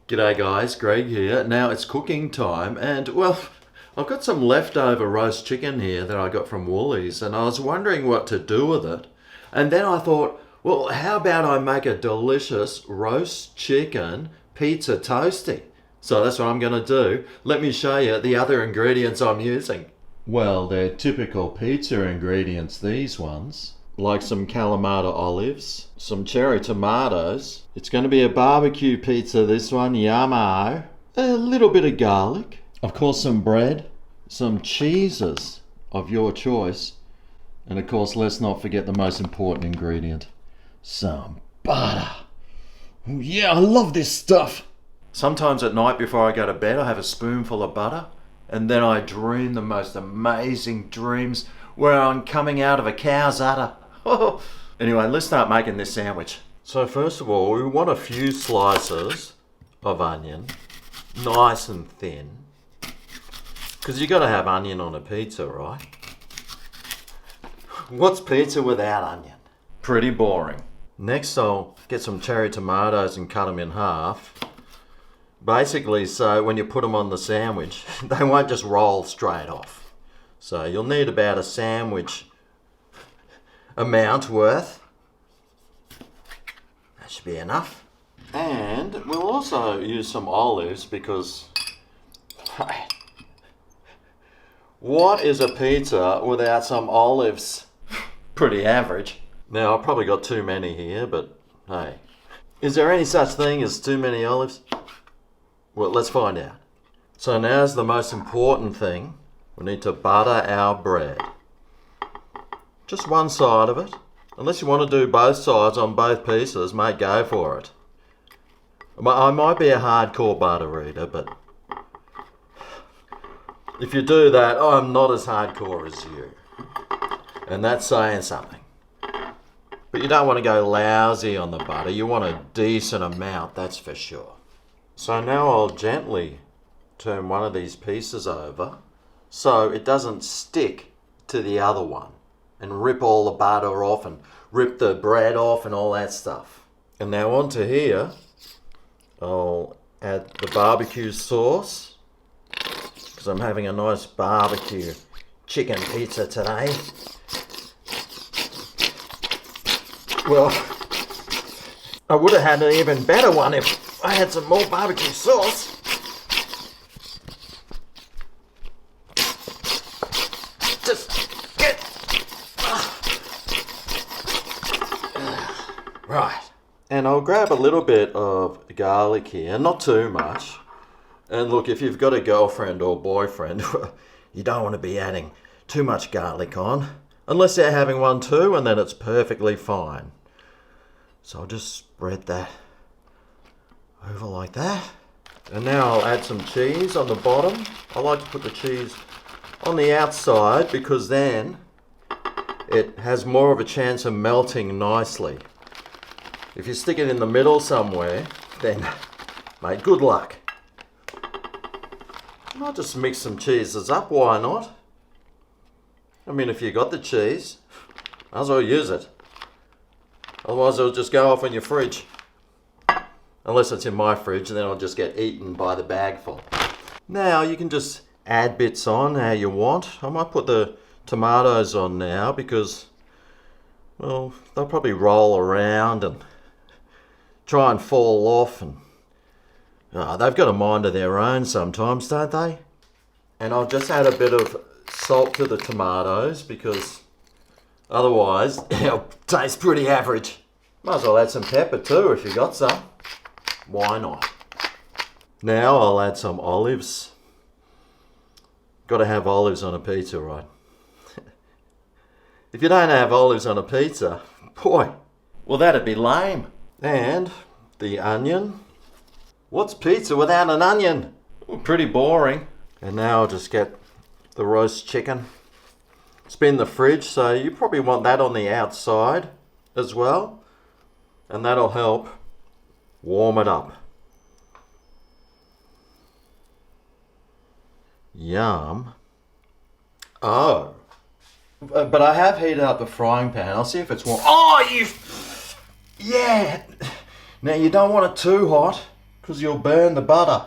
G'day guys, Greg here. Now it's cooking time and well, I've got some leftover roast chicken here that I got from Woolies and I was wondering what to do with it. And then I thought, well, how about I make a delicious roast chicken pizza toasty? So that's what I'm going to do. Let me show you the other ingredients I'm using. Well, they're typical pizza ingredients, these ones. Like some Kalamata olives, some cherry tomatoes. It's going to be a barbecue pizza, this one, yummo. A little bit of garlic. Of course, some bread, some cheeses of your choice. And of course, let's not forget the most important ingredient, some butter. Ooh, yeah, I love this stuff. Sometimes at night before I go to bed, I have a spoonful of butter. And then I dream the most amazing dreams where I'm coming out of a cow's udder. Anyway, let's start making this sandwich. So first of all, we want a few slices of onion, nice and thin. Because you got to have onion on a pizza, right? What's pizza without onion? Pretty boring. Next, I'll get some cherry tomatoes and cut them in half. Basically, so when you put them on the sandwich, they won't just roll straight off. So you'll need about a sandwich amount worth. That should be enough. And we'll also use some olives because what is a pizza without some olives? Pretty average. Now, I've probably got too many here, but hey. Is there any such thing as too many olives? Well, let's find out. So now's the most important thing. We need to butter our bread. Just one side of it. Unless you want to do both sides on both pieces, mate, go for it. I might be a hardcore butter eater, but if you do that, I'm not as hardcore as you. And that's saying something. But you don't want to go lousy on the butter. You want a decent amount, that's for sure. So now I'll gently turn one of these pieces over so it doesn't stick to the other one and rip all the butter off and rip the bread off and all that stuff. And now onto here, I'll add the barbecue sauce because I'm having a nice barbecue chicken pizza today. Well, I would have had an even better one if I had some more barbecue sauce. Just get... Right. And I'll grab a little bit of garlic here, not too much. And look, if you've got a girlfriend or boyfriend, you don't want to be adding too much garlic on. Unless they're having one too, and then it's perfectly fine. So I'll just spread that over like that. And now I'll add some cheese on the bottom. I like to put the cheese on the outside because then it has more of a chance of melting nicely. If you stick it in the middle somewhere, then, mate, good luck. And I'll just mix some cheeses up, why not? I mean, if you got the cheese, might as well use it. Otherwise it'll just go off in your fridge. Unless it's in my fridge, and then I'll just get eaten by the bagful. Now you can just add bits on how you want. I might put the tomatoes on now because, well, they'll probably roll around and try and fall off. And they've got a mind of their own sometimes, don't they? And I'll just add a bit of salt to the tomatoes because otherwise it'll taste pretty average. Might as well add some pepper too if you got some. Why not? Now I'll add some olives. Got to have olives on a pizza, right? If you don't have olives on a pizza, boy, well, that'd be lame. And the onion. What's pizza without an onion? Ooh, pretty boring. And now I'll just get the roast chicken. It's been in the fridge, so you probably want that on the outside as well. And that'll help warm it up. Yum. Oh. But I have heated up the frying pan. I'll see if it's warm. Oh, you... Yeah. Now, you don't want it too hot because you'll burn the butter.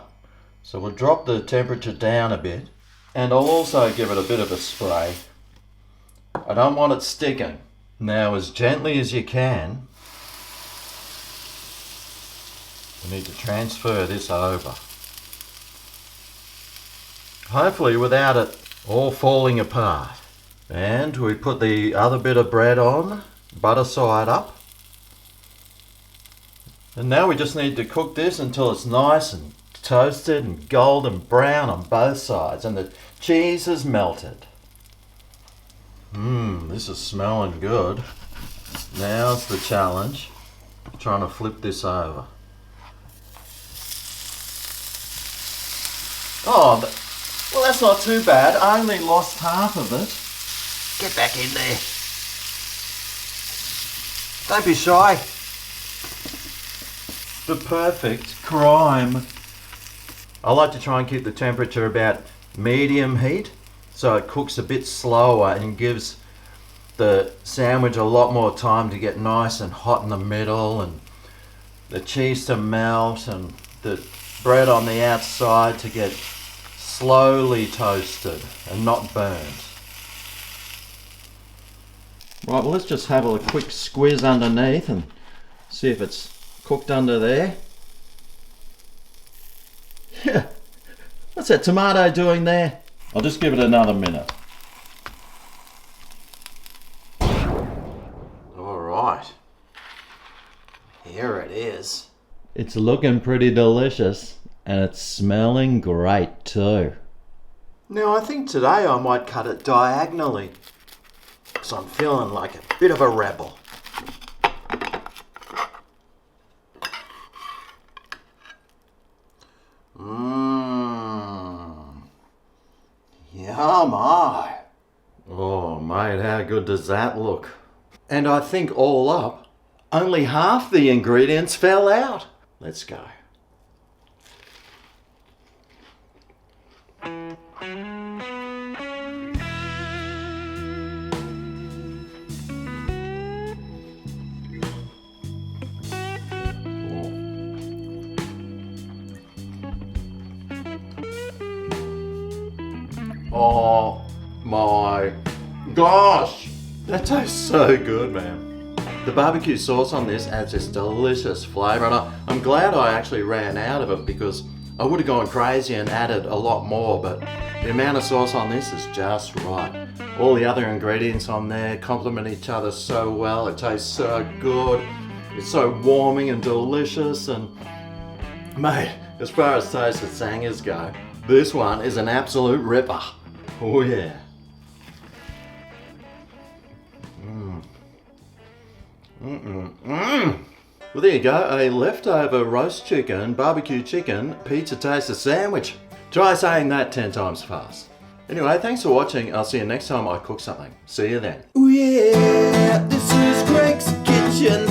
So we'll drop the temperature down a bit, and I'll also give it a bit of a spray. I don't want it sticking. Now, as gently as you can, we need to transfer this over. Hopefully without it all falling apart. And we put the other bit of bread on, butter side up. And now we just need to cook this until it's nice and toasted and golden brown on both sides and the cheese is melted. This is smelling good. Now's the challenge, trying to flip this over. Oh, well, that's not too bad. I only lost half of it. Get back in there. Don't be shy. The perfect crime. I like to try and keep the temperature about medium heat so it cooks a bit slower and gives the sandwich a lot more time to get nice and hot in the middle and the cheese to melt and the bread on the outside to get slowly toasted and not burnt. Right, well, let's just have a quick squiz underneath and see if it's cooked under there. Yeah, what's that tomato doing there? I'll just give it another minute. All right, here it is. It's looking pretty delicious and it's smelling great too. Now I think today I might cut it diagonally because I'm feeling like a bit of a rebel. Yum! Oh mate, how good does that look? And I think all up, only half the ingredients fell out. Let's go. Oh my gosh, that tastes so good, man. The barbecue sauce on this adds this delicious flavour, and I'm glad I actually ran out of it because I would have gone crazy and added a lot more, but the amount of sauce on this is just right. All the other ingredients on there complement each other so well. It tastes so good. It's so warming and delicious, and mate, as far as toasted sangers go, this one is an absolute ripper. Oh yeah. Well, there you go, a leftover roast chicken, barbecue chicken, pizza taster sandwich. Try saying that 10 times fast. Anyway, thanks for watching. I'll see you next time I cook something. See you then. Oh yeah, this is Greg's Kitchen.